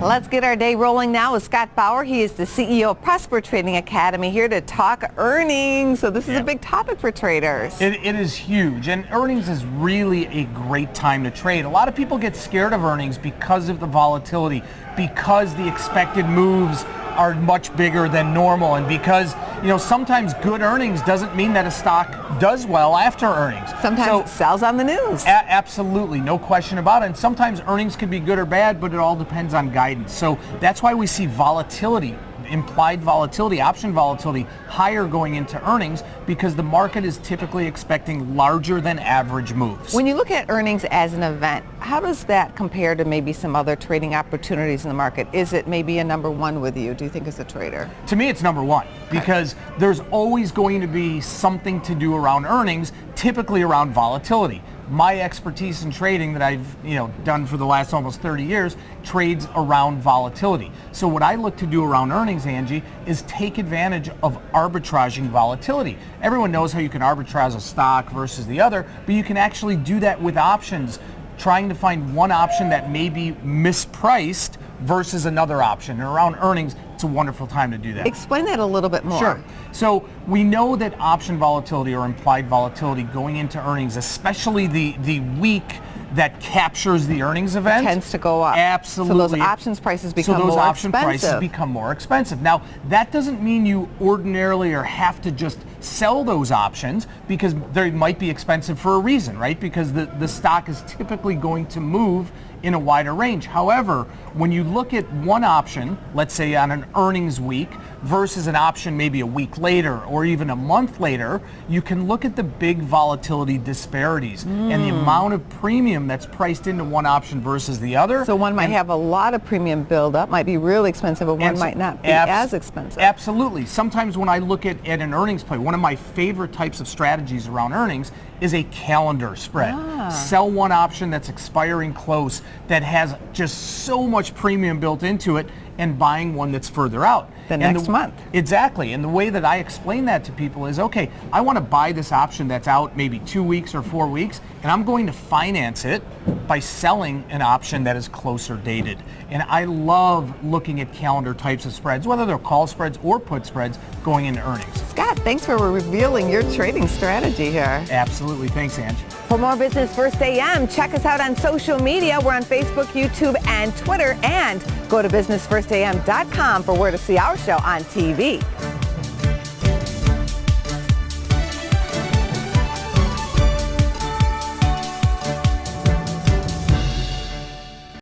Let's get our day rolling now with Scott Bauer. He is the CEO of Prosper Trading Academy, here to talk earnings. So this is a big topic for traders. It is huge, and earnings is really a great time to trade. A lot of people get scared of earnings because of the volatility, because the expected moves are much bigger than normal, and because sometimes good earnings doesn't mean that a stock does well after earnings. Sometimes it sells on the news. Absolutely, no question about it. And sometimes earnings can be good or bad, but it all depends on guidance. So that's why we see volatility, implied volatility, option volatility higher going into earnings, because the market is typically expecting larger than average moves. When you look at earnings as an event, how does that compare to maybe some other trading opportunities in the market? Is it maybe a number one with you, do you think, as a trader? To me, it's number one, because there's always going to be something to do around earnings, typically around volatility. My expertise in trading that I've done for the last almost 30 years trades around volatility. So what I look to do around earnings, Angie, is take advantage of arbitraging volatility. Everyone knows how you can arbitrage a stock versus the other, but you can actually do that with options, trying to find one option that may be mispriced versus another option. And around earnings, it's a wonderful time to do that. Explain that a little bit more. Sure. So we know that option volatility or implied volatility going into earnings, especially the week that captures the earnings event, tends to go up. Absolutely. So those options prices become more expensive. So those option prices become more expensive. Now, that doesn't mean you ordinarily or have to just sell those options, because they might be expensive for a reason, right? Because the stock is typically going to move in a wider range. However, when you look at one option, let's say on an earnings week, versus an option maybe a week later or even a month later, you can look at the big volatility disparities and the amount of premium that's priced into one option versus the other. So one might have a lot of premium build up, might be really expensive, but one might not be as expensive. Absolutely. Sometimes when I look at an earnings play, one of my favorite types of strategies around earnings is a calendar spread. Sell one option that's expiring close, that has just so much premium built into it, and buying one that's further out. The next month. Exactly. And the way that I explain that to people is, okay, I want to buy this option that's out maybe 2 weeks or 4 weeks, and I'm going to finance it by selling an option that is closer dated. And I love looking at calendar types of spreads, whether they're call spreads or put spreads, going into earnings. Scott, thanks for revealing your trading strategy here. Absolutely. Thanks, Ange. For more Business First AM, check us out on social media. We're on Facebook, YouTube, and Twitter. And go to businessfirstam.com for where to see our show on TV.